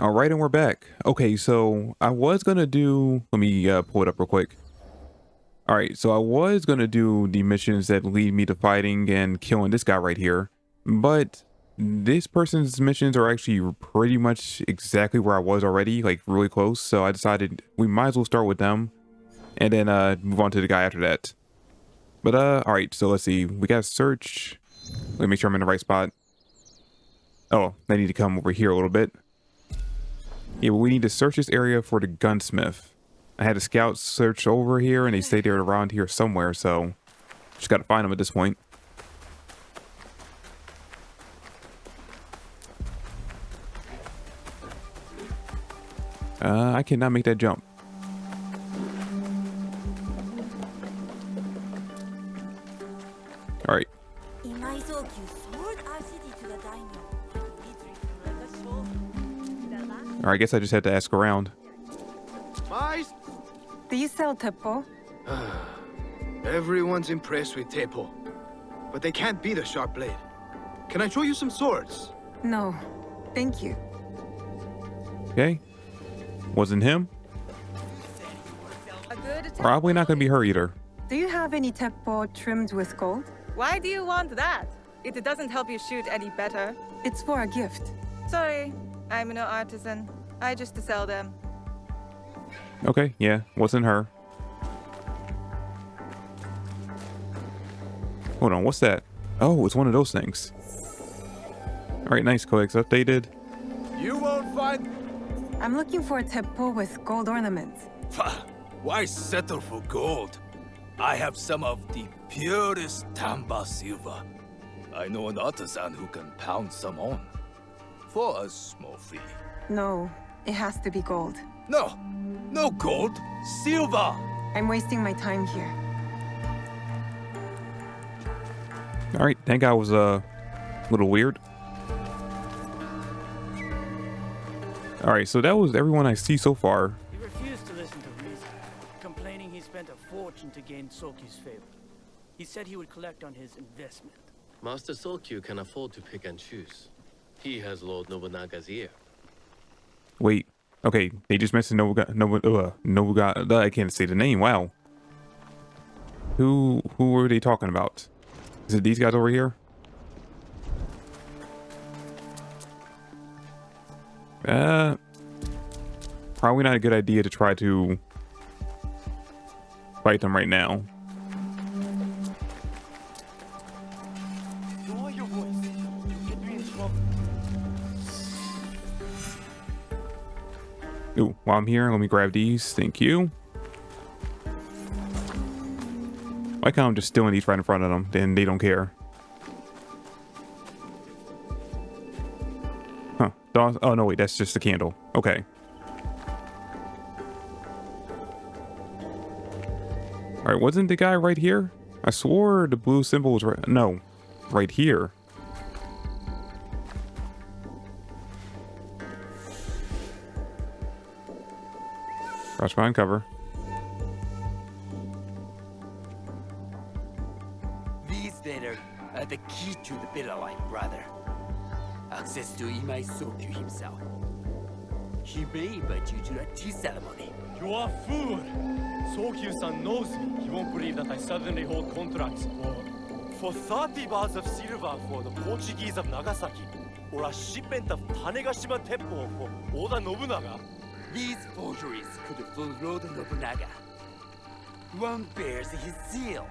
All right, and we're back. Okay, so I was gonna do. Let me pull it up real quick. All right, so I was gonna do the missions that lead me to fighting and killing this guy right here, but this person's missions are actually pretty much exactly where I was already, like really close. So I decided we might as well start with them, and then move on to the guy after that. But all right, so let's see. We got search. Let me make sure I'm in the right spot. Oh, I need to come over here a little bit. Yeah, but we need to search this area for the gunsmith. I had a scout search over here and they say they're around here somewhere, so just gotta find them at this point. I cannot make that jump. All right. All right, I guess I just had to ask around. Do you sell Teppo? Everyone's impressed with Teppo, but they can't beat a sharp blade. Can I show you some swords? No, thank you. Okay. Wasn't him. Probably not gonna be her either. Do you have any Teppo trimmed with gold? Why do you want that? It doesn't help you shoot any better. It's for a gift. Sorry, I'm no artisan. I just sell them. Okay, yeah, wasn't her. Hold on, what's that? Oh, it's one of those things. All right, nice. Codex updated. You won't find... I'm looking for a Teppo with gold ornaments. Why settle for gold? I have some of the purest Tamba silver. I know an artisan who can pound some on. For a small fee. No, it has to be gold. No, no gold, silver! I'm wasting my time here. All right, that guy was a little weird. All right, so that was everyone I see so far. He refused to listen to reason, complaining he spent a fortune to gain Sokyu's favor. He said he would collect on his investment. Master Sokyu can afford to pick and choose. He has Lord Nobunaga's ear. Wait, okay, they just mentioned Nobuga. I can't say the name. Wow. Who were they talking about? Is it these guys over here? Probably not a good idea to try to fight them right now. Lower your voice. You get me in trouble. Ooh, while I'm here, let me grab these. Thank you. Why can't I'm just stealing these right in front of them? Then they don't care. Huh. Oh, no, wait. That's just a candle. Okay. All right. Wasn't the guy right here? I swore the blue symbol was right. No. Right here. Crouch behind cover. These latter are the key to the bitter line, brother. Access to Imai Sokyu himself. He may invite you to a tea ceremony. You are a fool! Sokyu-san knows me. He won't believe that I suddenly hold contracts for 30 bars of silver for the Portuguese of Nagasaki, or a shipment of Tanegashima Teppo for Oda Nobunaga. These forgeries could fool Lord Nobunaga. One bears his seal.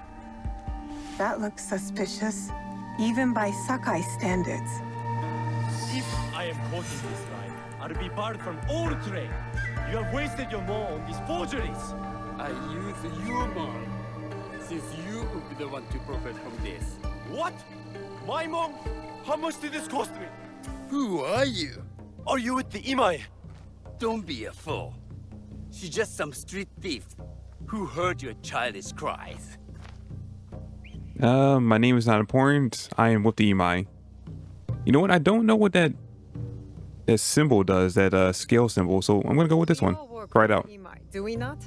That looks suspicious, even by Sakai standards. If I am quoting this line, I'll be barred from all trade. You have wasted your mo on these forgeries. I use your mon, since you would be the one to profit from this. What? My mom? How much did this cost me? Who are you? Are you with the Imai? Don't be a fool. She's just some street thief who heard your childish cries. My name is not important. I am with the Imai. You know what? I don't know what that symbol does, that scale symbol. So I'm gonna go with this one. Try it out. Do we not?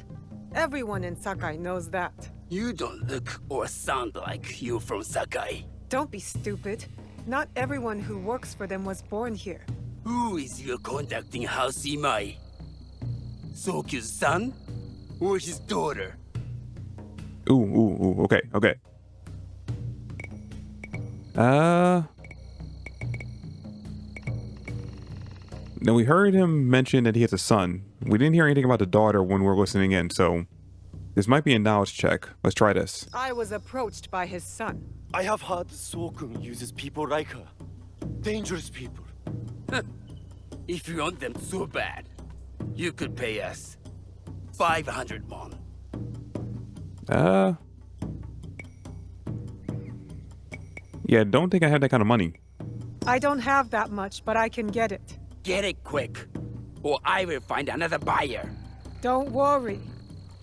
Everyone in Sakai knows that. You don't look or sound like you from Sakai. Don't be stupid. Not everyone who works for them was born here. Who is your conducting house Imai? Sokyu's son? Or his daughter? Ooh, okay, okay. Now we heard him mention that he has a son. We didn't hear anything about the daughter when we were listening in, so this might be a knowledge check. Let's try this. I was approached by his son. I have heard Sokun uses people like her. Dangerous people. If you want them so bad, you could pay us 500 won. Yeah, don't think I have that kind of money. I don't have that much, but I can get it. Get it quick, or I will find another buyer. Don't worry.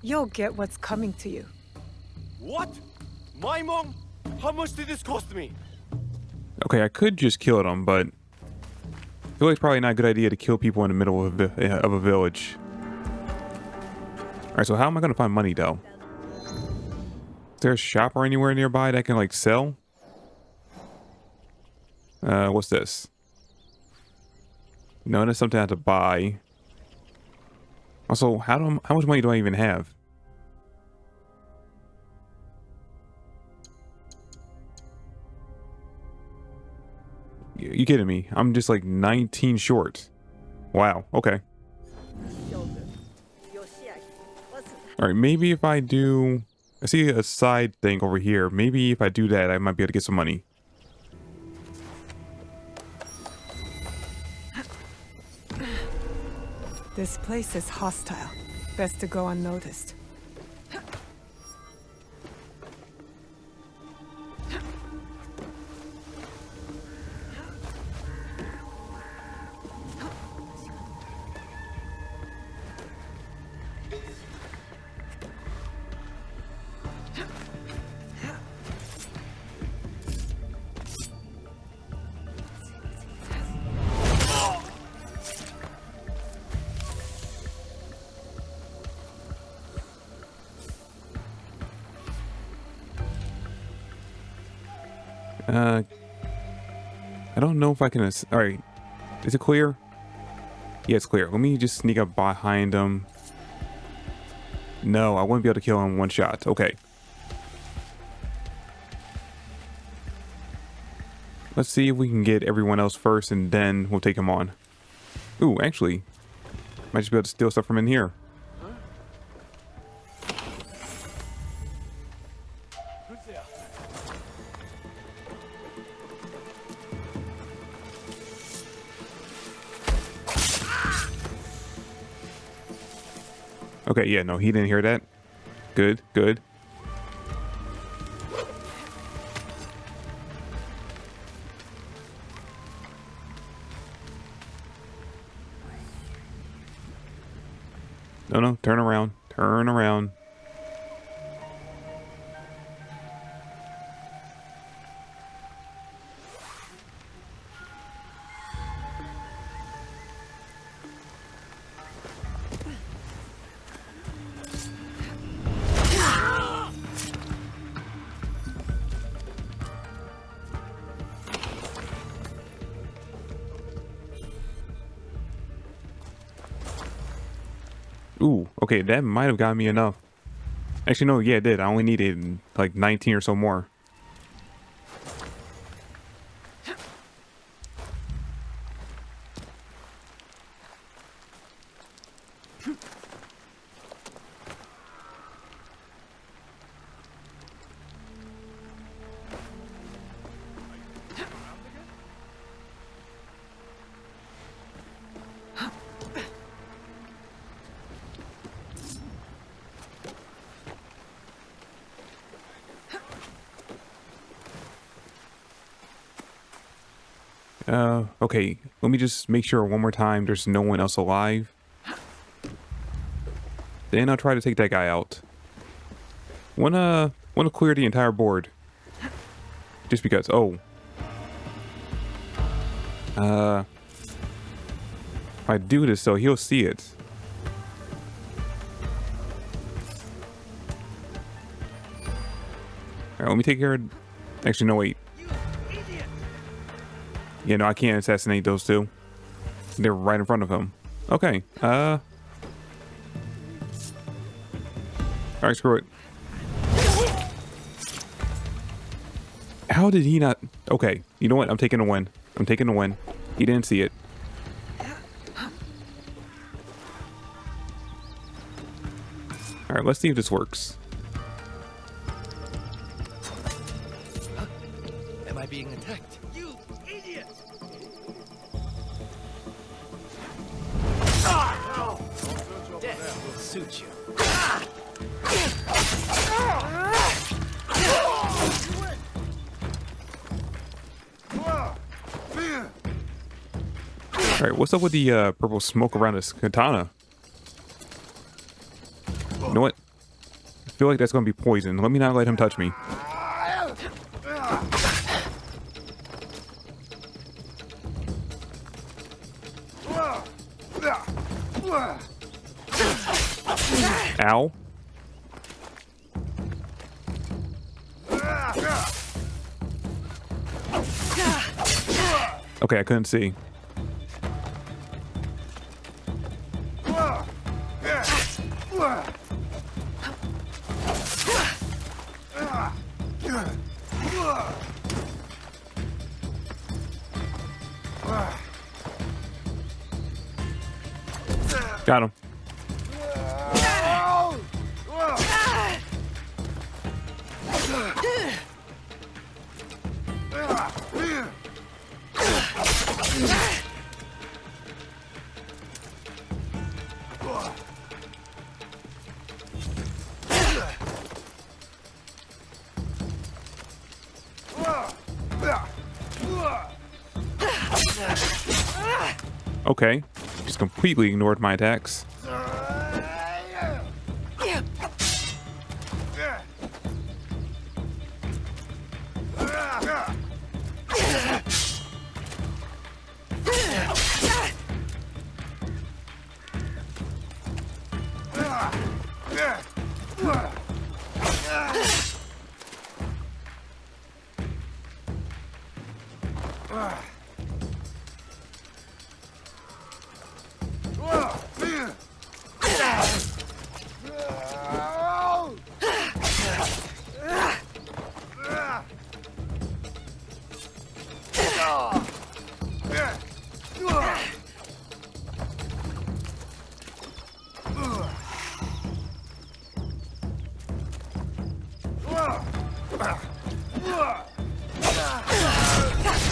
You'll get what's coming to you. What? My mom? How much did this cost me? Okay, I could just kill them, but I feel like it's probably not a good idea to kill people in the middle of a village. Alright, so how am I going to find money, though? Is there a shop or anywhere nearby that I can, like, sell? What's this? No, that's something I have to buy. Also, how much money do I even have? You kidding me? I'm just like 19 short. Wow, okay. Alright, maybe if I do... I see a side thing over here. Maybe if I do that, I might be able to get some money. This place is hostile. Best to go unnoticed. I don't know if I can... Alright. Is it clear? Yeah, it's clear. Let me just sneak up behind him. No, I wouldn't be able to kill him in one shot. Okay. Let's see if we can get everyone else first, and then we'll take him on. Ooh, actually, might just be able to steal stuff from in here. Okay, yeah, no, he didn't hear that. Good, good. No, turn around. Turn around. Ooh, okay, that might have got me enough. Actually, no, yeah, it did. I only needed like 19 or so more. Okay, let me just make sure one more time there's no one else alive. Then I'll try to take that guy out. Wanna clear the entire board. Just because, oh. If I do this though, he'll see it. Alright, let me take care of... Actually, no, wait. Yeah, no, I can't assassinate those two. They're right in front of him. Okay. All right, screw it. How did he not? Okay, you know what? I'm taking a win. I'm taking a win. He didn't see it. All right, let's see if this works. Am I being attacked? You idiot! Death will suit you. All right, what's up with the purple smoke around his katana? You know what? I feel like that's going to be poison. Let me not let him touch me. Ow. Okay, I couldn't see. Got him. Okay, just completely ignored my attacks.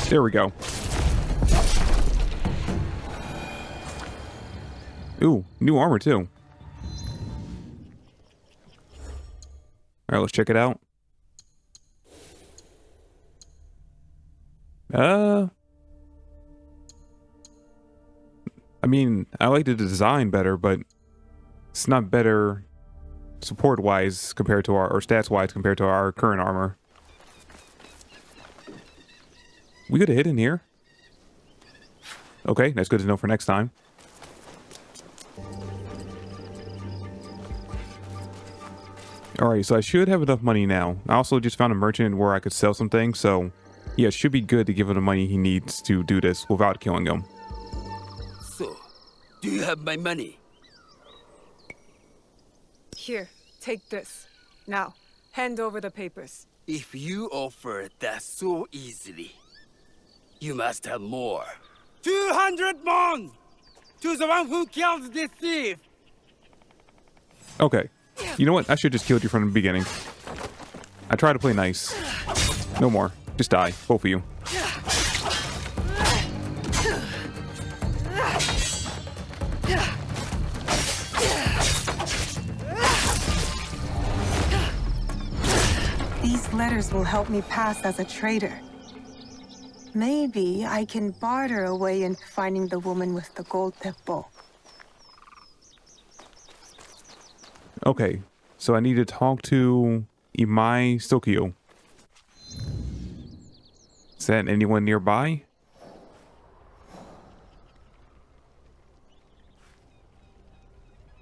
There we go. Ooh, new armor too. All right, let's check it out. I mean, I like the design better, but it's not better support-wise compared to our, or stats-wise compared to our current armor. We could have hit in here. Okay, that's good to know for next time. Alright, so I should have enough money now. I also just found a merchant where I could sell some things, so yeah, it should be good to give him the money he needs to do this without killing him. So, do you have my money? Here, take this. Now, hand over the papers. If you offer that so easily, you must have more. 200 mon! To the one who killed the thief! Okay. You know what? I should have just killed you from the beginning. I try to play nice. No more. Just die. Both of you. These letters will help me pass as a trader. Maybe I can barter a way into finding the woman with the gold Teppo. Okay. So I need to talk to Imai Sokyo. Is that anyone nearby?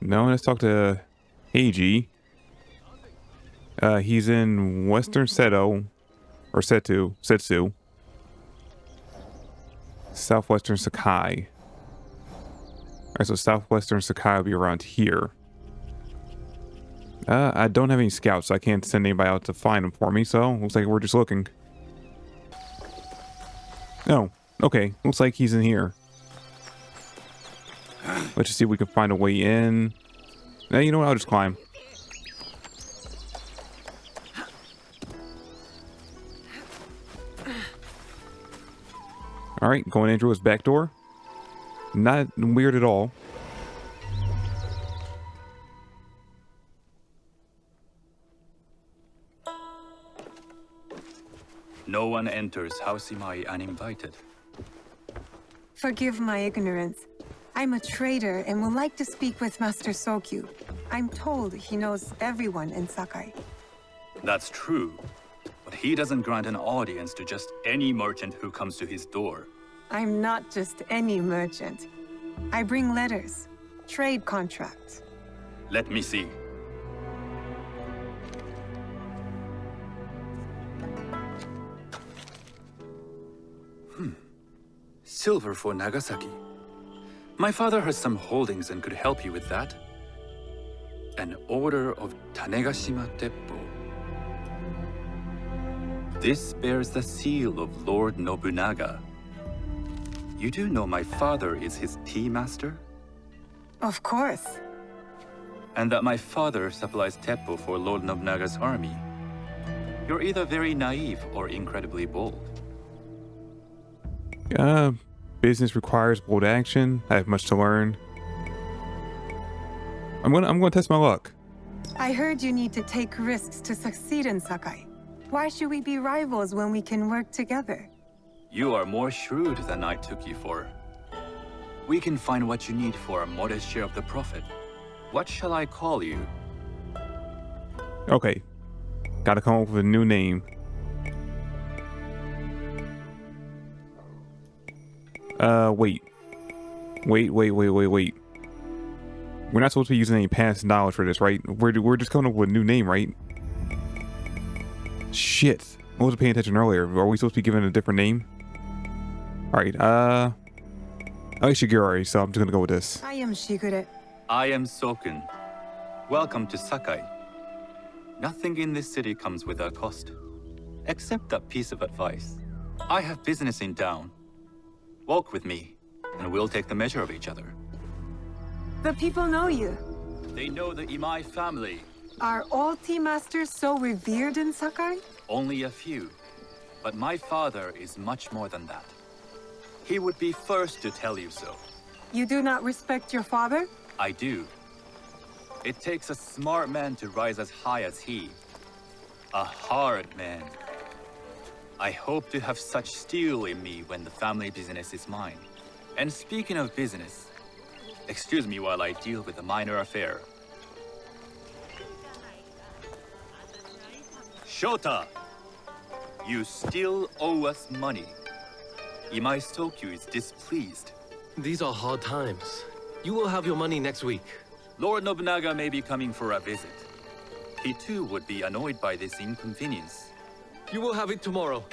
No, let's talk to Heiji. He's in Western Seto, or Setsu. Southwestern Sakai. Alright, so southwestern Sakai will be around here. I don't have any scouts, so I can't send anybody out to find them for me, so looks like we're just looking. Oh, okay. Looks like he's in here. Let's just see if we can find a way in. Now, you know what? I'll just climb. Alright, going in through his back door. Not weird at all. No one enters House Imai uninvited. Forgive my ignorance. I'm a trader and would like to speak with Master Sokyu. I'm told he knows everyone in Sakai. That's true, but he doesn't grant an audience to just any merchant who comes to his door. I'm not just any merchant. I bring letters, trade contracts. Let me see. Silver for Nagasaki. My father has some holdings and could help you with that. An order of Tanegashima Teppo. This bears the seal of Lord Nobunaga. You do know my father is his tea master? Of course. And that my father supplies Teppo for Lord Nobunaga's army. You're either very naive or incredibly bold. Business requires bold action. I have much to learn. I'm gonna test my luck. I heard you need to take risks to succeed in Sakai. Why should we be rivals when we can work together? You are more shrewd than I took you for. We can find what you need for a modest share of the profit. What shall I call you? Okay. Gotta come up with a new name. Wait. Wait. We're not supposed to be using any past knowledge for this, right? We're just coming up with a new name, right? Shit. I wasn't paying attention earlier. Are we supposed to be given a different name? Alright, I like Shigure, so I'm just gonna go with this. I am Shigure. I am Sokun. Welcome to Sakai. Nothing in this city comes without cost. Except that piece of advice. I have business in town. Walk with me, and we'll take the measure of each other. The people know you. They know the Imai family. Are all tea masters so revered in Sakai? Only a few. But my father is much more than that. He would be first to tell you so. You do not respect your father? I do. It takes a smart man to rise as high as he. A hard man. I hope to have such steel in me when the family business is mine. And speaking of business, excuse me while I deal with a minor affair. Shota! You still owe us money. Imai Sokyu is displeased. These are hard times. You will have your money next week. Lord Nobunaga may be coming for a visit. He too would be annoyed by this inconvenience. You will have it tomorrow.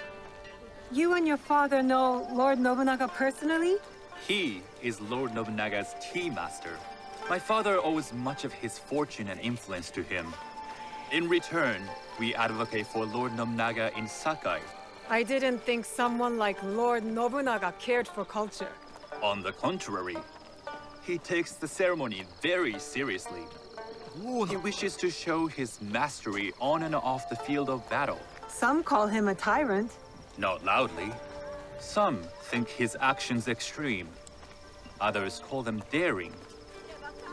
You and your father know Lord Nobunaga personally? He is Lord Nobunaga's tea master. My father owes much of his fortune and influence to him. In return, we advocate for Lord Nobunaga in Sakai. I didn't think someone like Lord Nobunaga cared for culture. On the contrary, he takes the ceremony very seriously. He wishes to show his mastery on and off the field of battle. Some call him a tyrant. Not loudly. Some think his actions extreme. Others call them daring.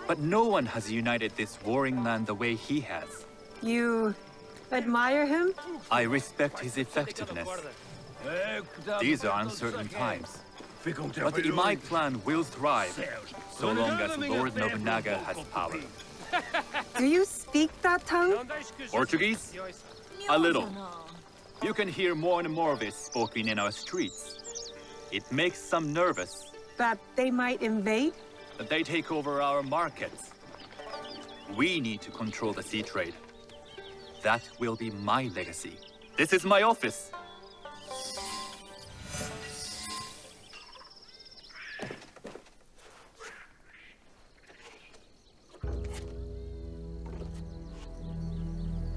But no one has united this warring man the way he has. You admire him? I respect his effectiveness. These are uncertain times. But the Imai clan will thrive, so long as Lord Nobunaga has power. Do you speak that tongue? Portuguese? A little. You can hear more and more of it spoken in our streets. It makes some nervous. That they might invade? That they take over our markets. We need to control the sea trade. That will be my legacy. This is my office.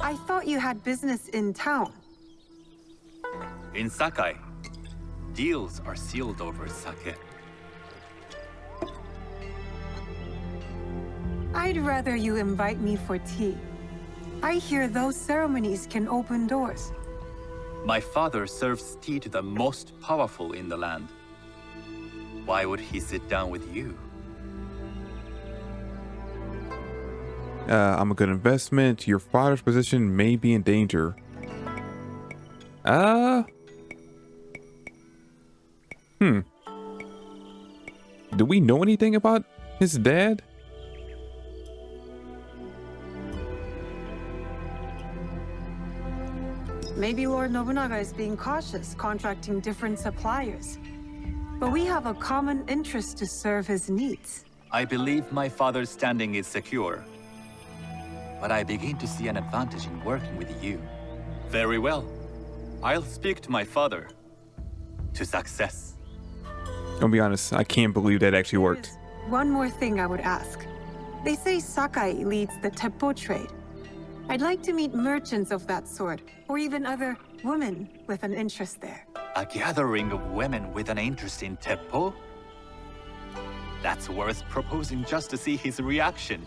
I thought you had business in town. In Sakai, deals are sealed over sake. I'd rather you invite me for tea. I hear those ceremonies can open doors. My father serves tea to the most powerful in the land. Why would he sit down with you? I'm a good investment. Your father's position may be in danger. Do we know anything about his dad? Maybe Lord Nobunaga is being cautious, contracting different suppliers. But we have a common interest to serve his needs. I believe my father's standing is secure. But I begin to see an advantage in working with you. Very well. I'll speak to my father. To success. I'll be honest, I can't believe that actually worked. One more thing I would ask. They say Sakai leads the Teppo trade. I'd like to meet merchants of that sort, or even other women with an interest there. A gathering of women with an interest in Teppo? That's worth proposing just to see his reaction.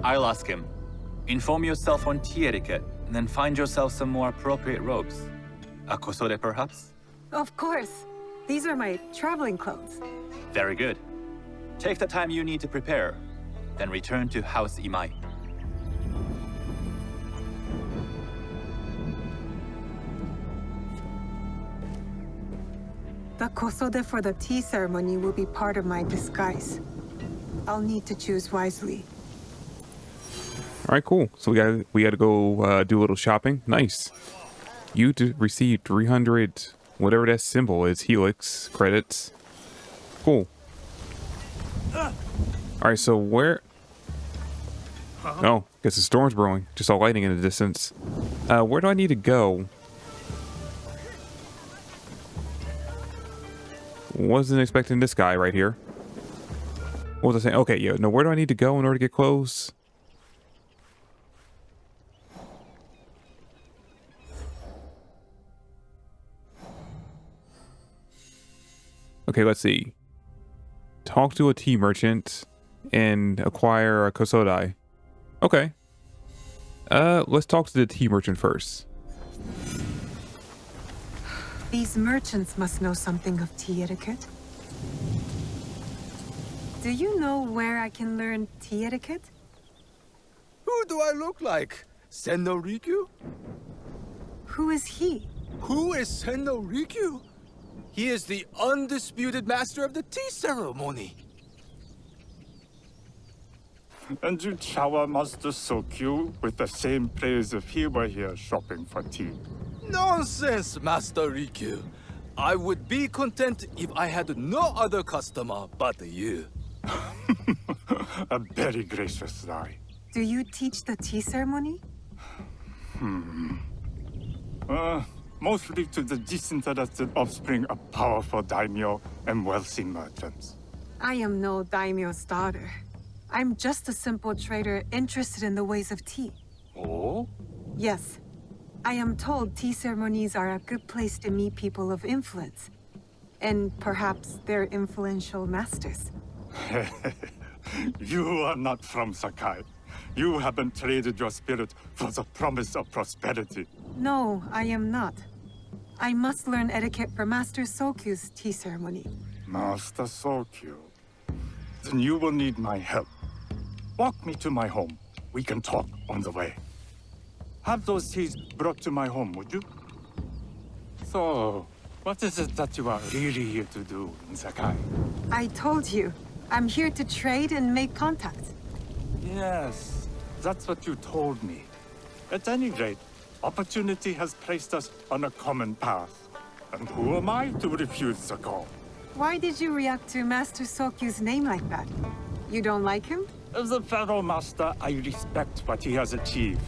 I'll ask him. Inform yourself on tea etiquette, and then find yourself some more appropriate robes. A kosode, perhaps? Of course. These are my traveling clothes. Very good. Take the time you need to prepare, then return to House Imai. The kosode for the tea ceremony will be part of my disguise. I'll need to choose wisely. All right, cool. So we got to go do a little shopping. Nice. You received 300, whatever that symbol is, Helix credits. Cool. All right, so where? Oh, guess the storm's brewing. Just saw lightning in the distance. Where do I need to go? Wasn't expecting this guy right here. What was I saying? Okay, yeah. No, where do I need to go in order to get close? Okay, let's see. Talk to a tea merchant and acquire a kosodai. Okay. Let's talk to the tea merchant first. These merchants must know something of tea etiquette. Do you know where I can learn tea etiquette? Who do I look like? Senno Rikyu? Who is he? Who is Senno Rikyu? He is the undisputed master of the tea ceremony. And you shower Master Sokyu with the same praise if he were here shopping for tea. Nonsense, Master Rikyu. I would be content if I had no other customer but you. A very gracious lie. Do you teach the tea ceremony? Mostly to the disinterested offspring of powerful daimyo and wealthy merchants. I am no daimyo's daughter. I'm just a simple trader interested in the ways of tea. Oh? Yes. I am told tea ceremonies are a good place to meet people of influence. And perhaps their influential masters. You are not from Sakai. You haven't traded your spirit for the promise of prosperity. No, I am not. I must learn etiquette for Master Sokyu's tea ceremony. Master Sokyu. Then you will need my help. Walk me to my home. We can talk on the way. Have those teas brought to my home, would you? So, what is it that you are really here to do in Sakai? I told you. I'm here to trade and make contacts. Yes, that's what you told me. At any rate, opportunity has placed us on a common path. And who am I to refuse the call? Why did you react to Master Sokyu's name like that? You don't like him? As a fellow master, I respect what he has achieved.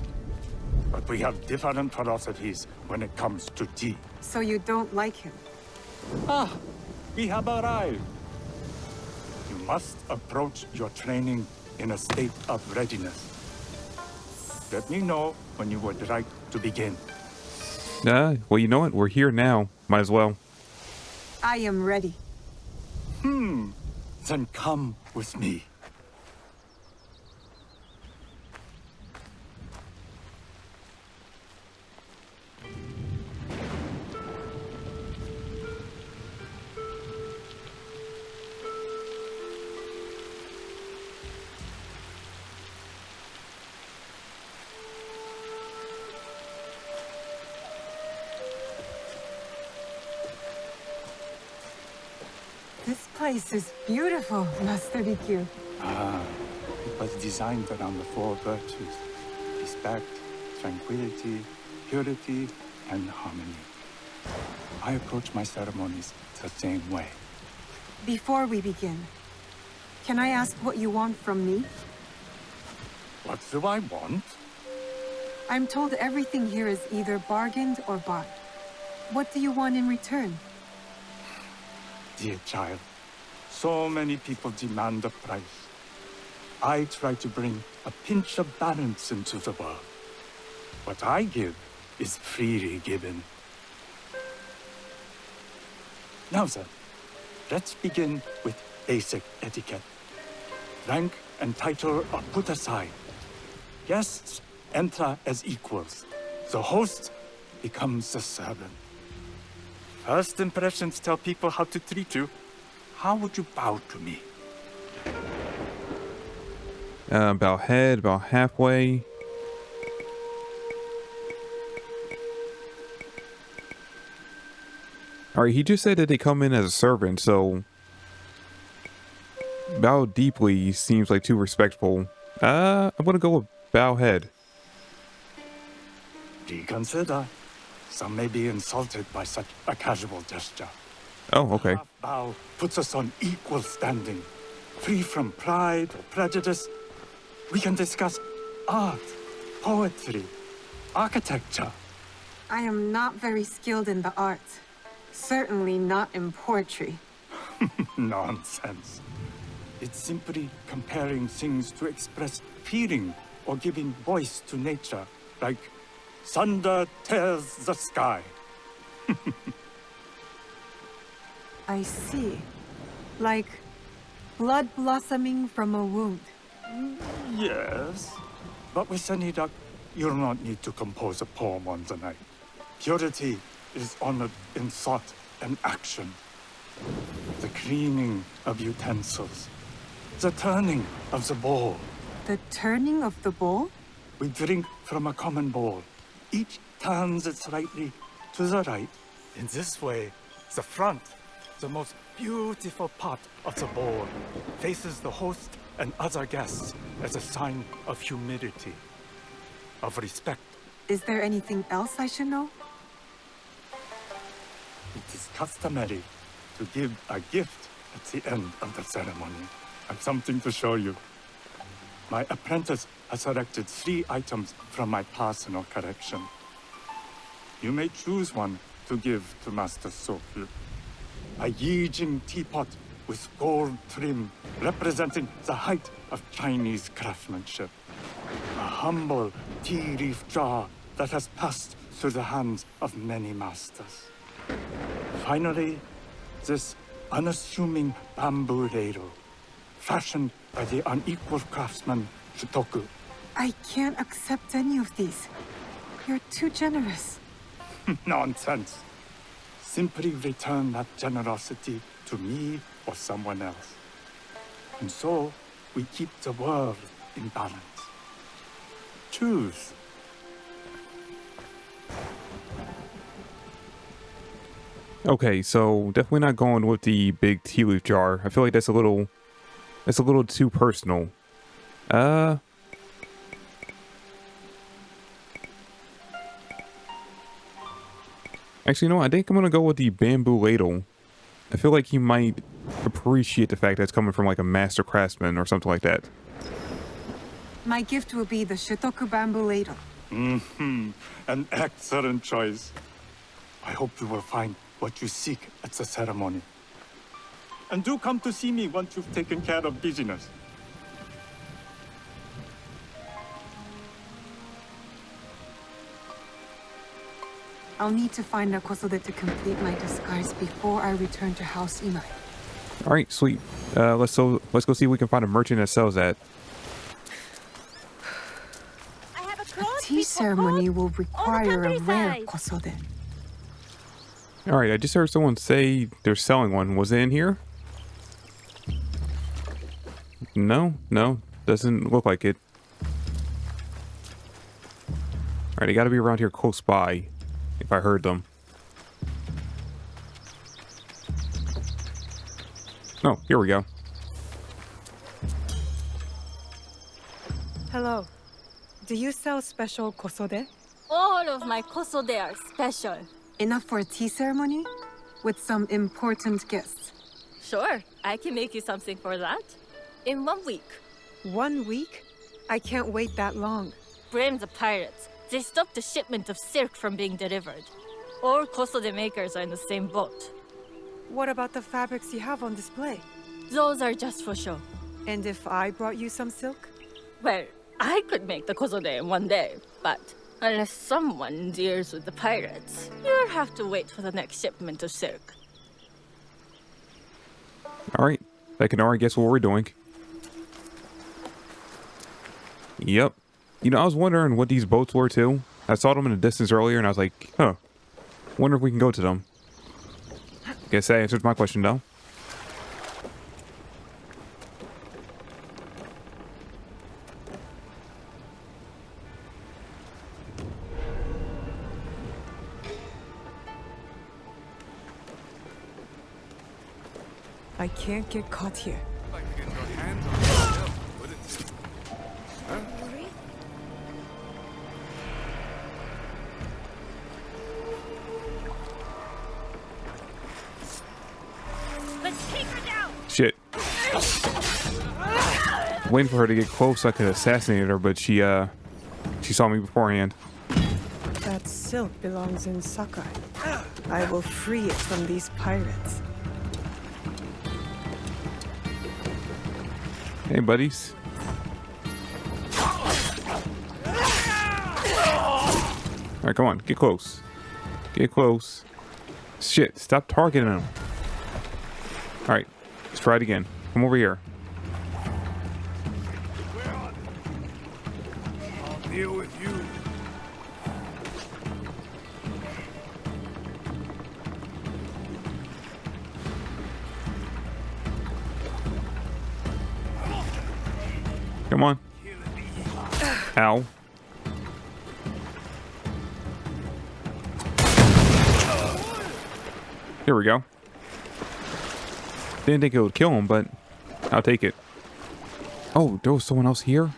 But we have different philosophies when it comes to tea. So you don't like him? Ah, we have arrived. You must approach your training in a state of readiness. Let me know when you would like to begin. Well, you know what? We're here now. Might as well. I am ready. Then come with me. This place is beautiful, Master Rikyu. It was designed around the four virtues: respect, tranquility, purity, and harmony. I approach my ceremonies the same way. Before we begin, can I ask what you want from me? What do I want? I'm told everything here is either bargained or bought. What do you want in return? Dear child, so many people demand a price. I try to bring a pinch of balance into the world. What I give is freely given. Now then, let's begin with basic etiquette. Rank and title are put aside. Guests enter as equals. The host becomes the servant. First impressions tell people how to treat you. How would you bow to me? About head, about halfway. Alright, he just said that they come in as a servant, so bow deeply seems like too respectful. I'm gonna go with bow head. Reconsider. Some may be insulted by such a casual gesture. Oh, okay. Half bow puts us on equal standing, free from pride or prejudice. We can discuss art, poetry, architecture. I am not very skilled in the arts. Certainly not in poetry. Nonsense. It's simply comparing things to express feeling or giving voice to nature, like thunder tears the sky. I see. Like blood blossoming from a wound. Yes, but with Senhidak, you'll not need to compose a poem on the night. Purity is honored in thought and action. The cleaning of utensils, the turning of the bowl. The turning of the bowl? We drink from a common bowl. Each turns it slightly to the right. In this way, the front, the most beautiful part of the bowl, faces the host and other guests as a sign of humility, of respect. Is there anything else I should know? It is customary to give a gift at the end of the ceremony. I've something to show you. My apprentice has selected 3 items from my personal collection. You may choose one to give to Master Sokyu. A Yijing teapot with gold trim representing the height of Chinese craftsmanship. A humble tea leaf jar that has passed through the hands of many masters. Finally, this unassuming bamboo ladle, fashioned by the unequal craftsman Shutoku. I can't accept any of these. You're too generous. Nonsense. Simply return that generosity to me or someone else. And so, we keep the world in balance. Choose. Okay, so definitely not going with the big tea leaf jar. I feel like that's a little too personal. Actually, no, I think I'm gonna go with the bamboo ladle. I feel like he might appreciate the fact that it's coming from like a master craftsman or something like that. My gift will be the Shitoku bamboo ladle. An excellent choice. I hope you will find what you seek at the ceremony. And do come to see me once you've taken care of business. I'll need to find a Kosode to complete my disguise before I return to House Imai. All right, sweet. Let's go see if we can find a merchant that sells that. A tea ceremony will require a rare Kosode. All right, I just heard someone say they're selling one. Was it in here? No, doesn't look like it. All right, they got to be around here close by, if I heard them. Oh, here we go. Hello. Do you sell special kosode? All of my kosode are special. Enough for a tea ceremony? With some important guests. Sure, I can make you something for that. In 1 week. 1 week? I can't wait that long. Blame the pirates. They stopped the shipment of silk from being delivered. All kosode makers are in the same boat. What about the fabrics you have on display? Those are just for show. And if I brought you some silk? Well, I could make the kosode in 1 day, but unless someone deals with the pirates, you'll have to wait for the next shipment of silk. All right, I can already guess what we're doing. Yep. You know, I was wondering what these boats were too. I saw them in the distance earlier and I was like, huh. Wonder if we can go to them. Guess that answers my question though. I can't get caught here. Let's take her down! Shit. Waiting for her to get close so I could assassinate her, but she saw me beforehand. That silk belongs in Sakai. I will free it from these pirates. Hey, buddies. Alright, come on. Get close. Get close. Shit, stop targeting them. Alright, let's try it again. Come over here. I'll deal with you. Come on. Ow. Here we go. Didn't think it would kill him, but I'll take it. Oh, there was someone else here?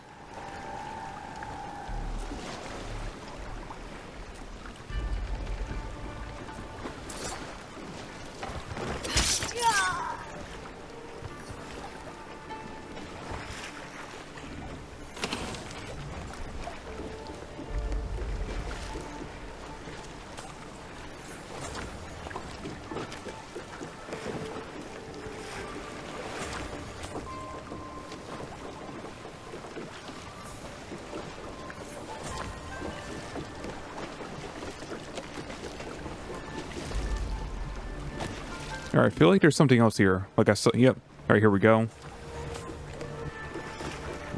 All right, I feel like there's something else here. Like I saw, yep. All right, here we go.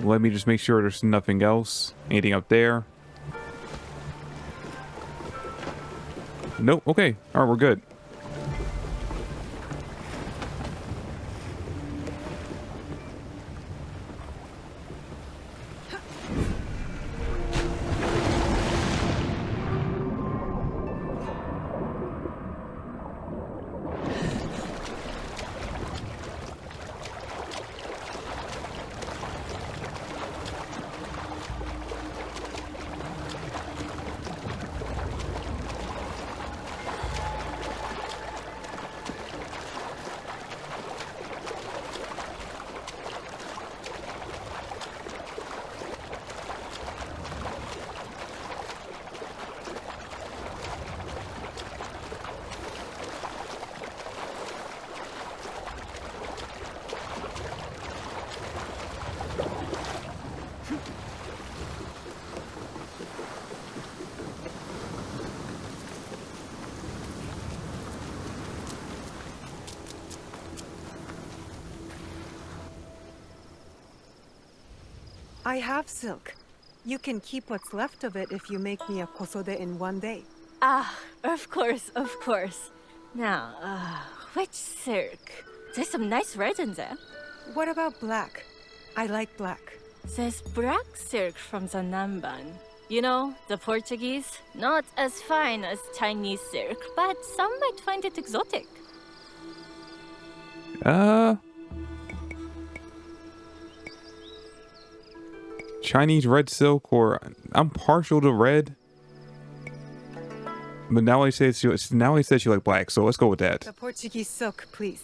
Let me just make sure there's nothing else. Anything up there? Nope. Okay. All right, we're good. I have silk. You can keep what's left of it if you make me a kosode in one day. Ah, of course, of course. Now, which silk? There's some nice red in there. What about black? I like black. There's black silk from the Namban. You know, the Portuguese. Not as fine as Chinese silk, but some might find it exotic. Chinese red silk, or I'm partial to red. But now he says she like black, so let's go with that. The Portuguese silk, please.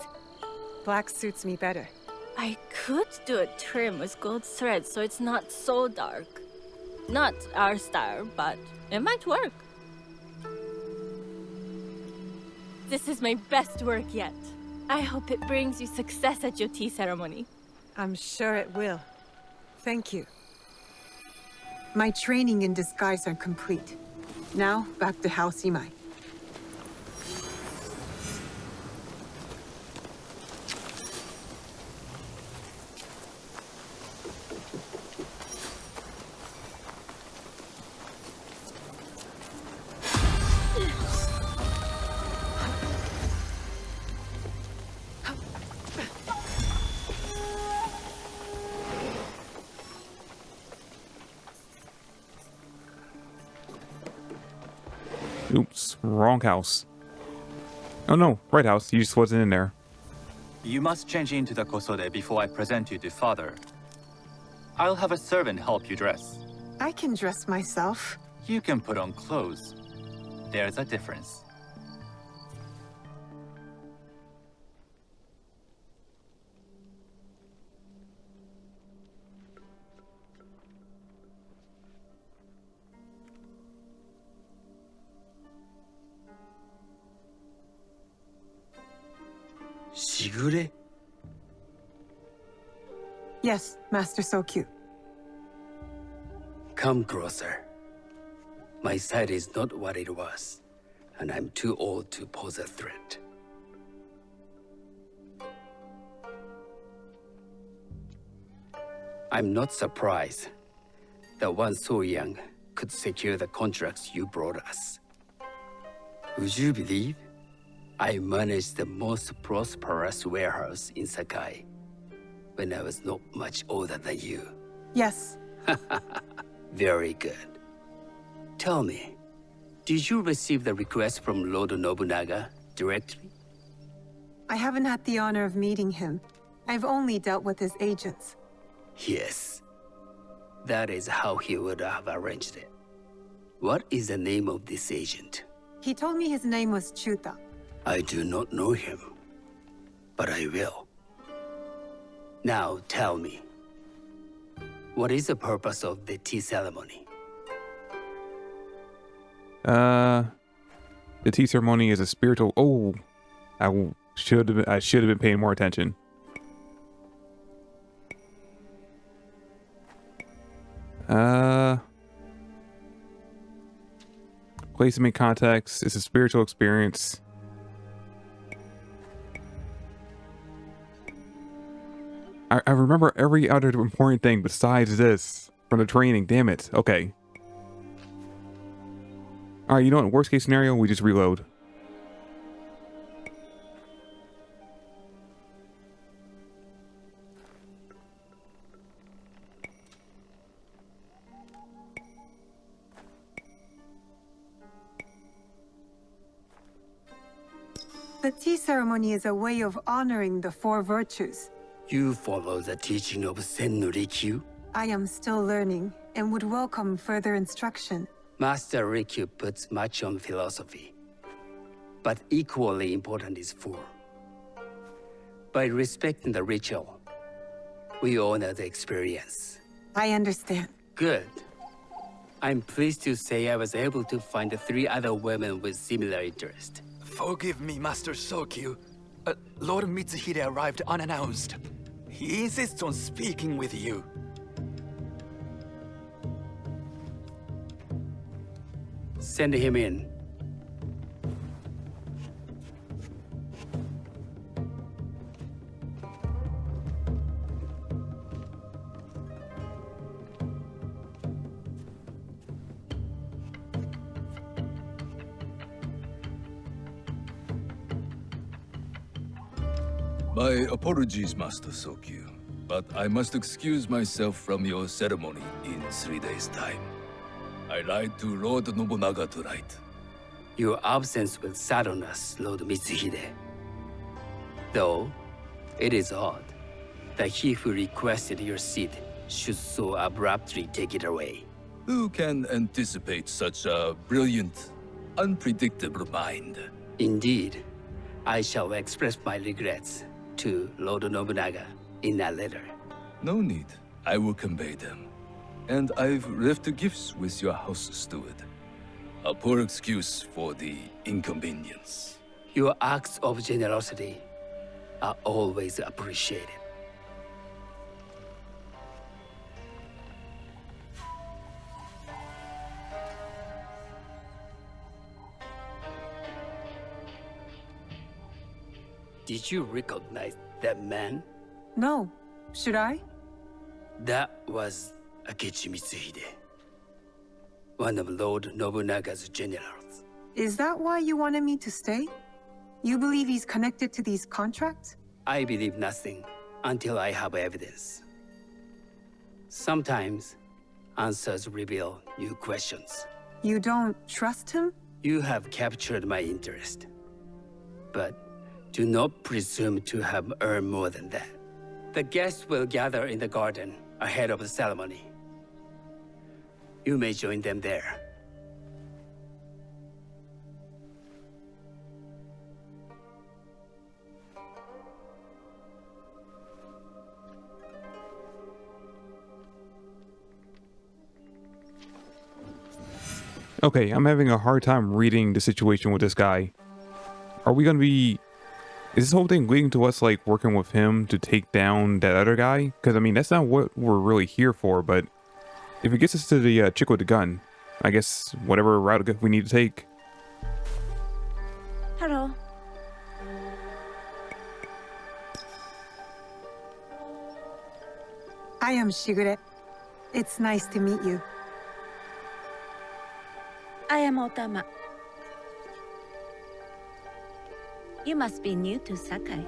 Black suits me better. I could do a trim with gold thread so it's not so dark. Not our style, but it might work. This is my best work yet. I hope it brings you success at your tea ceremony. I'm sure it will. Thank you. My training in disguise are complete. Now, back to House Imai. Oops, wrong house. Oh no, right house. You just wasn't in there. You must change into the kosode before I present you to father. I'll have a servant help you dress. I can dress myself. You can put on clothes. There's a difference. Shigure? Yes, Master Sokyu. Come closer. My sight is not what it was, and I'm too old to pose a threat. I'm not surprised that one so young could secure the contracts you brought us. Would you believe I managed the most prosperous warehouse in Sakai when I was not much older than you? Yes. Very good. Tell me, did you receive the request from Lord Nobunaga directly? I haven't had the honor of meeting him. I've only dealt with his agents. Yes. That is how he would have arranged it. What is the name of this agent? He told me his name was Chuta. I do not know him, but I will. Now tell me, what is the purpose of the tea ceremony? The tea ceremony is a spiritual. Oh, I should have been paying more attention. Placement context. It's a spiritual experience. I remember every other important thing besides this from the training. Damn it. Okay. All right, you know what? Worst case scenario, we just reload. The tea ceremony is a way of honoring the four virtues. You follow the teaching of Sen no Rikyu? I am still learning and would welcome further instruction. Master Rikyu puts much on philosophy, but equally important is form. By respecting the ritual, we honor the experience. I understand. Good. I'm pleased to say I was able to find 3 other women with similar interest. Forgive me, Master Sokyu. Lord Mitsuhide arrived unannounced. He insists on speaking with you. Send him in. My apologies, Master Sokyu, but I must excuse myself from your ceremony in 3 days' time. I lied to Lord Nobunaga tonight. Your absence will sadden us, Lord Mitsuhide. Though, it is odd that he who requested your seat should so abruptly take it away. Who can anticipate such a brilliant, unpredictable mind? Indeed, I shall express my regrets to Lord Nobunaga in a letter. No need. I will convey them. And I've left the gifts with your house steward. A poor excuse for the inconvenience. Your acts of generosity are always appreciated. Did you recognize that man? No. Should I? That was Akechi Mitsuhide, one of Lord Nobunaga's generals. Is that why you wanted me to stay? You believe he's connected to these contracts? I believe nothing until I have evidence. Sometimes, answers reveal new questions. You don't trust him? You have captured my interest. But do not presume to have earned more than that. The guests will gather in the garden ahead of the ceremony. You may join them there. Okay, I'm having a hard time reading the situation with this guy. Are we gonna be... Is this whole thing leading to us, like, working with him to take down that other guy? Because, I mean, that's not what we're really here for, but... If it gets us to the chick with the gun, I guess whatever route we need to take. Hello. I am Shigure. It's nice to meet you. I am Otama. You must be new to Sakai.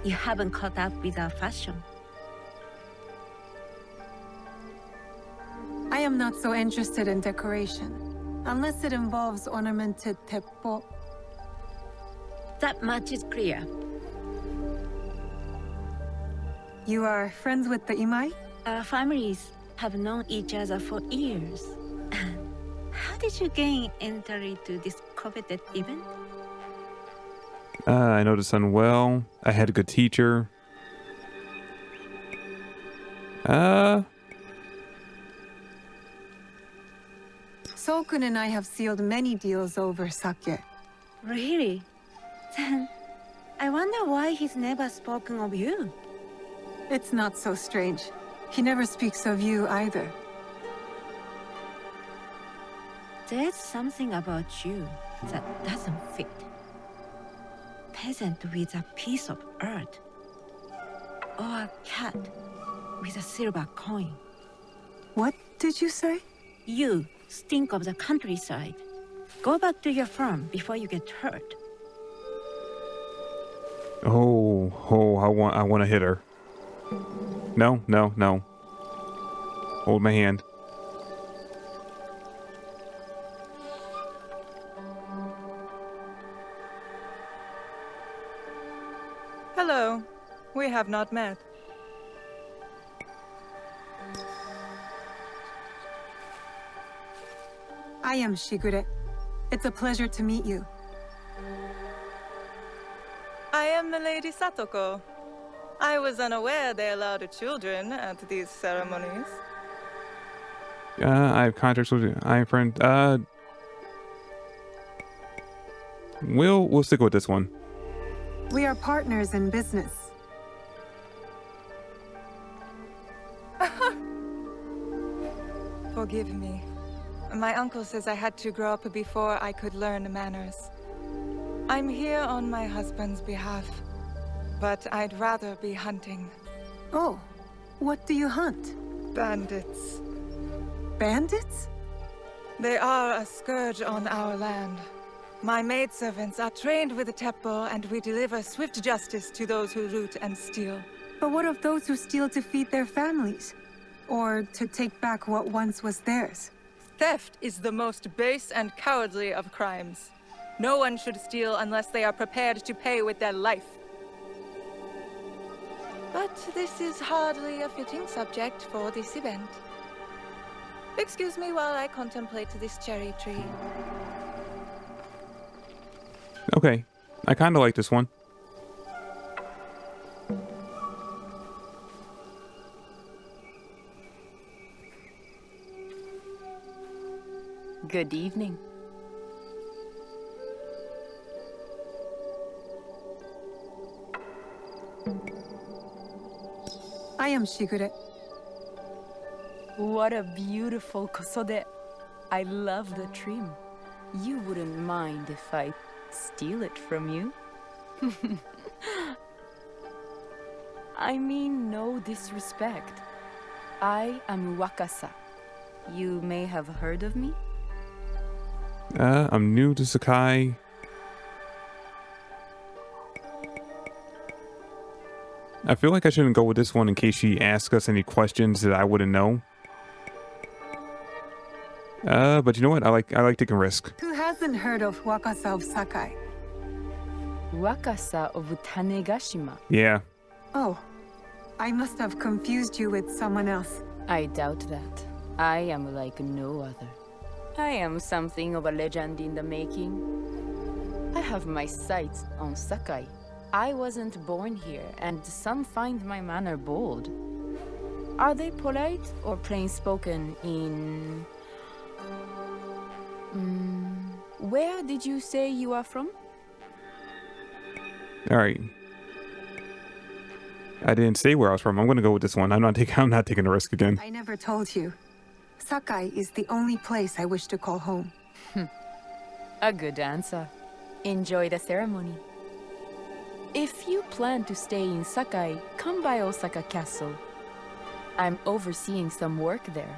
You haven't caught up with our fashion. I am not so interested in decoration, unless it involves ornamented teppo. That much is clear. You are friends with the Imai? Our families have known each other for years. How did you gain entry to this coveted event? I know the son well. I had a good teacher. Sokun and I have sealed many deals over sake. Really? Then, I wonder why he's never spoken of you. It's not so strange. He never speaks of you either. There's something about you that doesn't fit. Peasant with a piece of earth. Or a cat with a silver coin. What did you say? You stink of the countryside. Go back to your farm before you get hurt. Oh, I want to hit her. No. Hold my hand. Hello. We have not met. I am Shigure. It's a pleasure to meet you. I am Milady Satoko. I was unaware they allowed children at these ceremonies. I have contracts with you. I am friend. We'll stick with this one. We are partners in business. Forgive me. My uncle says I had to grow up before I could learn manners. I'm here on my husband's behalf, but I'd rather be hunting. Oh, what do you hunt? Bandits. Bandits? They are a scourge on our land. My maidservants are trained with the Teppo, and we deliver swift justice to those who loot and steal. But what of those who steal to feed their families? Or to take back what once was theirs? Theft is the most base and cowardly of crimes. No one should steal unless they are prepared to pay with their life. But this is hardly a fitting subject for this event. Excuse me while I contemplate this cherry tree. Okay, I kind of like this one. Good evening. I am Shigure. What a beautiful kosode. I love the trim. You wouldn't mind if I steal it from you? I mean no disrespect. I am Wakasa. You may have heard of me? I'm new to Sakai. I feel like I shouldn't go with this one in case she asks us any questions that I wouldn't know. But you know what? I like taking risk. Who hasn't heard of Wakasa of Sakai? Wakasa of Tanegashima. Yeah. Oh, I must have confused you with someone else. I doubt that. I am like no other. I am something of a legend in the making. I have my sights on Sakai. I wasn't born here, and some find my manner bold. Are they polite or plain-spoken in... where did you say you are from? Alright. I didn't say where I was from. I'm gonna go with this one. I'm not taking a risk again. I never told you. Sakai is the only place I wish to call home. A good answer. Enjoy the ceremony. If you plan to stay in Sakai, come by Osaka Castle. I'm overseeing some work there.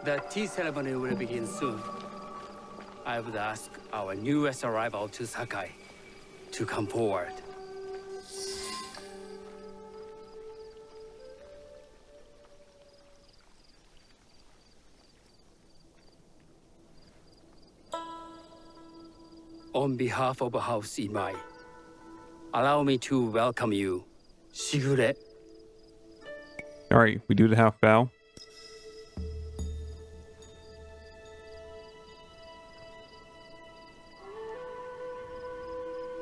The tea ceremony will begin soon. I would ask our newest arrival to Sakai to come forward. On behalf of House Imai, allow me to welcome you, Shigure. Alright, we do the half bow.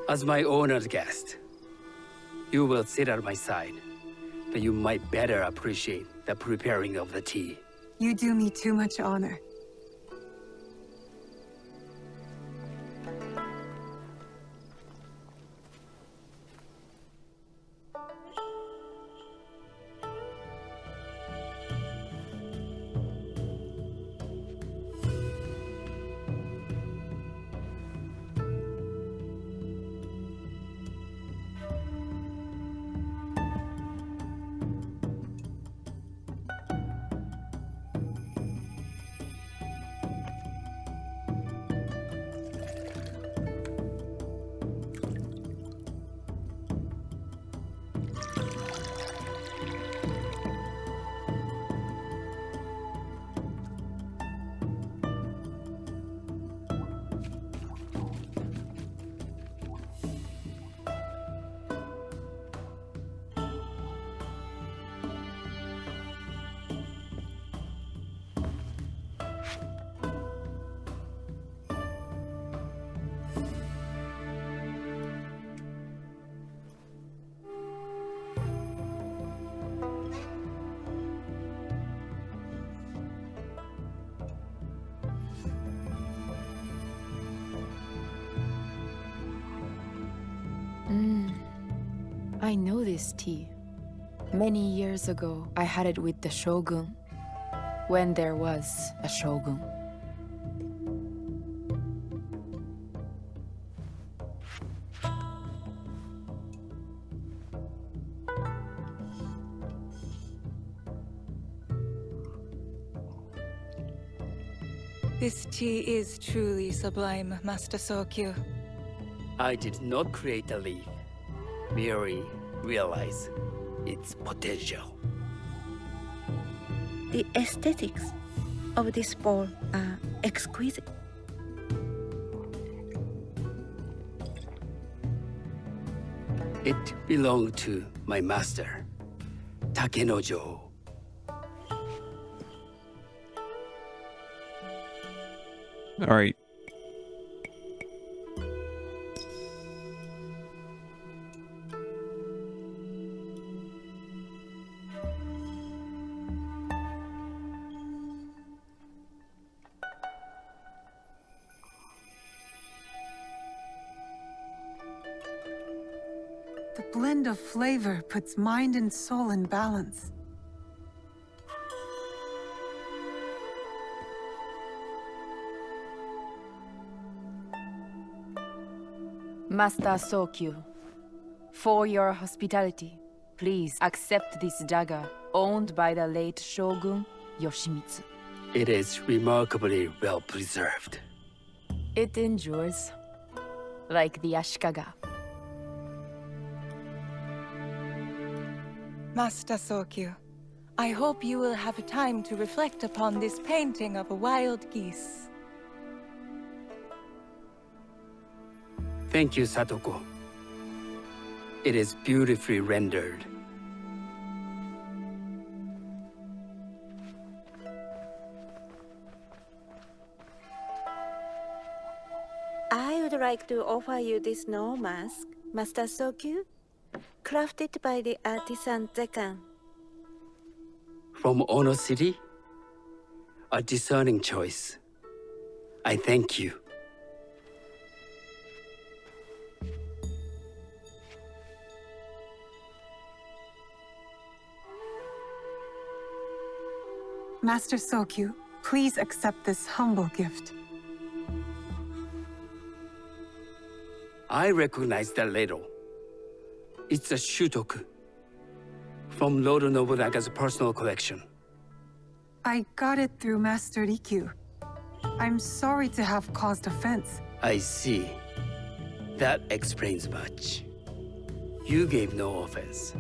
As my honored guest, you will sit at my side, but you might better appreciate the preparing of the tea. You do me too much honor. I know this tea. Many years ago, I had it with the shogun, when there was a shogun. This tea is truly sublime, Master Sokyu. I did not create a leaf, merely realize its potential. The aesthetics of this bowl are exquisite. It belonged to my master, Takenojo. All right. The blend of flavor puts mind and soul in balance. Master Sokyu, for your hospitality, please accept this dagger owned by the late Shogun Yoshimitsu. It is remarkably well preserved. It endures, like the Ashikaga. Master Sokyu, I hope you will have time to reflect upon this painting of a wild geese. Thank you, Satoko. It is beautifully rendered. I would like to offer you this snow mask, Master Sokyu, crafted by the artisan Zekan. From Ono City? A discerning choice. I thank you. Master Sokyu, please accept this humble gift. I recognize the ladle. It's a shutoku from Lord Nobunaga's personal collection. I got it through Master Rikyu. I'm sorry to have caused offense. I see. That explains much. You gave no offense.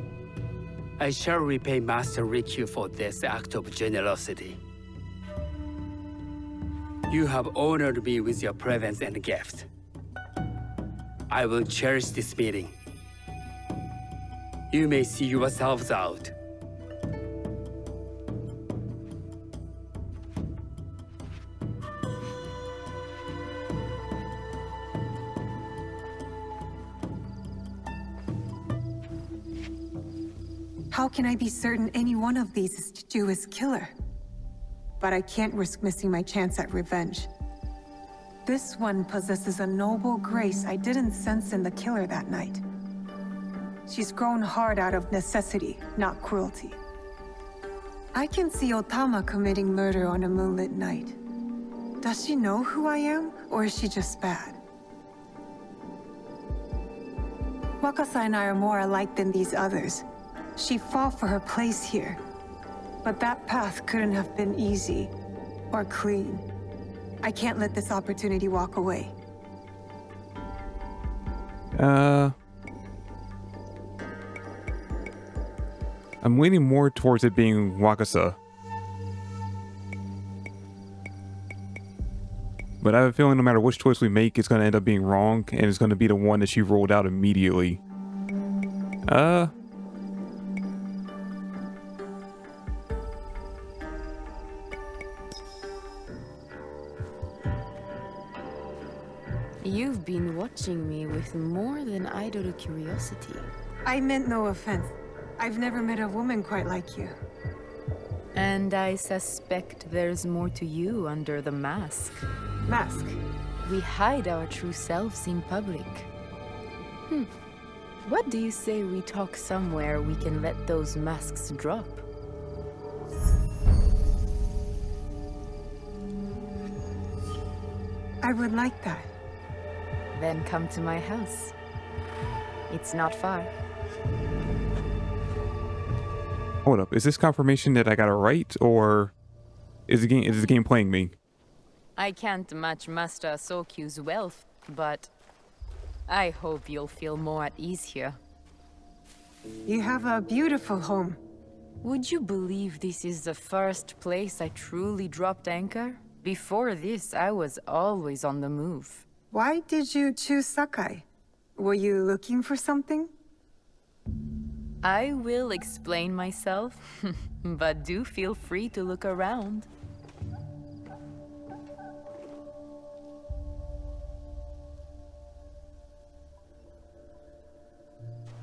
I shall repay Master Rikyu for this act of generosity. You have honored me with your presence and gift. I will cherish this meeting. You may see yourselves out. How can I be certain any one of these is Chichua's killer? But I can't risk missing my chance at revenge. This one possesses a noble grace I didn't sense in the killer that night. She's grown hard out of necessity, not cruelty. I can see Otama committing murder on a moonlit night. Does she know who I am, or is she just bad? Wakasa and I are more alike than these others. She fought for her place here. But that path couldn't have been easy or clean. I can't let this opportunity walk away. I'm leaning more towards it being Wakasa. But I have a feeling no matter which choice we make, it's going to end up being wrong, and it's going to be the one that she rolled out immediately. You've been watching me with more than idle curiosity. I meant no offense. I've never met a woman quite like you. And I suspect there's more to you under the mask. Mask? We hide our true selves in public. What do you say we talk somewhere we can let those masks drop? I would like that. Then come to my house. It's not far. Hold up, is this confirmation that I got it right, or is the game playing me? I can't match Master Sokyu's wealth, but I hope you'll feel more at ease here. You have a beautiful home. Would you believe this is the first place I truly dropped anchor? Before this, I was always on the move. Why did you choose Sakai? Were you looking for something? I will explain myself, but do feel free to look around.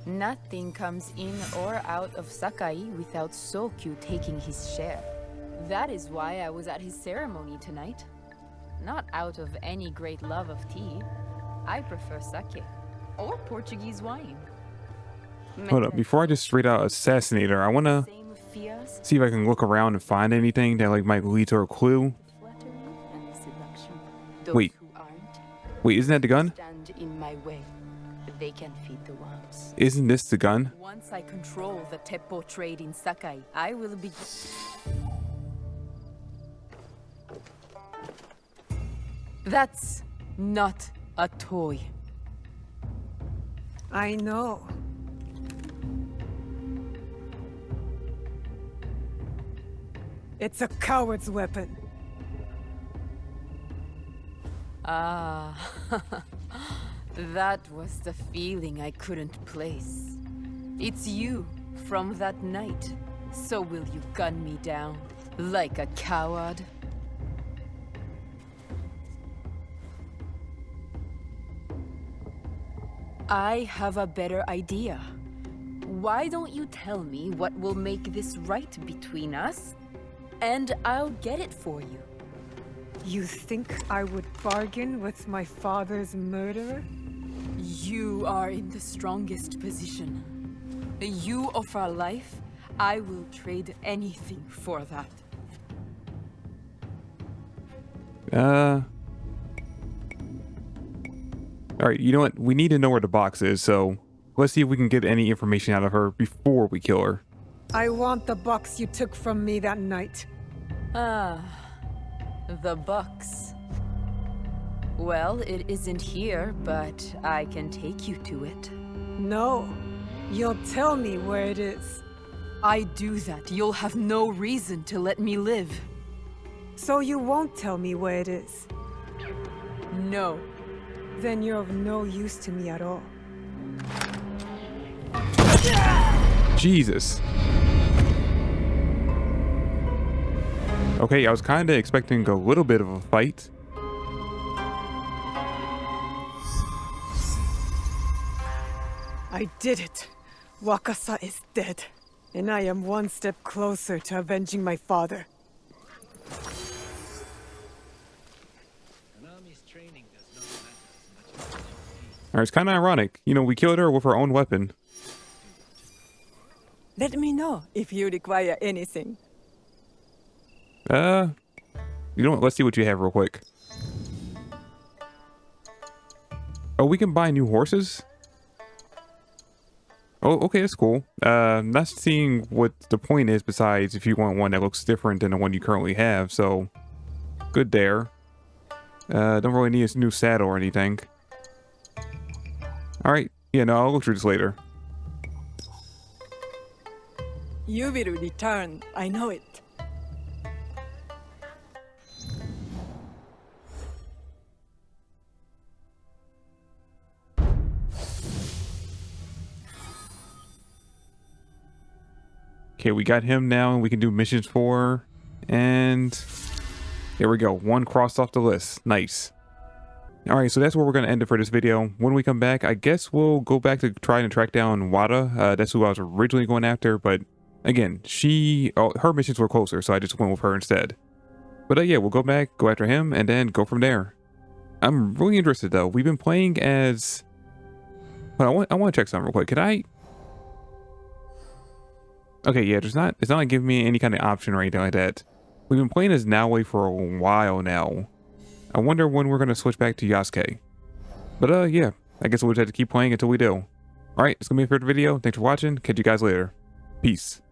Nothing comes in or out of Sakai without Sokyu taking his share. That is why I was at his ceremony tonight. Not out of any great love of tea. I prefer sake, or Portuguese wine. Hold up, before I just straight out assassinate her, I wanna see if I can look around and find anything that like might lead to a clue. Wait, isn't that the gun? Stand in my way. They can feed the worms. Isn't this the gun? Once I control the Teppo trade in Sakai, I will be... That's not a toy. I know. It's a coward's weapon. Ah, that was the feeling I couldn't place. It's you from that night. So will you gun me down like a coward? I have a better idea. Why don't you tell me what will make this right between us? And I'll get it for you. You think I would bargain with my father's murderer? You are in the strongest position. You offer life, I will trade anything for that. Alright, you know what? We need to know where the box is, so let's see if we can get any information out of her before we kill her. I want the box you took from me that night. Ah, the box. Well, it isn't here, but I can take you to it. No, you'll tell me where it is. I do that, you'll have no reason to let me live. So you won't tell me where it is? No. Then you're of no use to me at all. Jesus. Okay, I was kind of expecting a little bit of a fight. I did it. Wakasa is dead. And I am one step closer to avenging my father. Alright, it's kind of ironic. You know, we killed her with her own weapon. Let me know if you require anything. You know what? Let's see what you have real quick. Oh, we can buy new horses? Oh, okay, that's cool. Not seeing what the point is besides if you want one that looks different than the one you currently have, so good there. Don't really need a new saddle or anything. Alright, yeah, no, I'll look through this later. You will return, I know it. Okay, we got him now, and we can do missions for, and there we go. One crossed off the list. Nice. All right, so that's where we're going to end it for this video. When we come back, I guess we'll go back to trying to track down Wada. That's who I was originally going after, but again, her missions were closer, so I just went with her instead. But yeah, we'll go back, go after him, and then go from there. I'm really interested, though. We've been playing as... Well, I want to check something real quick. Could I... Okay, yeah, it's not like giving me any kind of option or anything like that. We've been playing as Naoe for a while now. I wonder when we're going to switch back to Yasuke. But yeah, I guess we'll just have to keep playing until we do. Alright, it's going to be it for the video. Thanks for watching. Catch you guys later. Peace.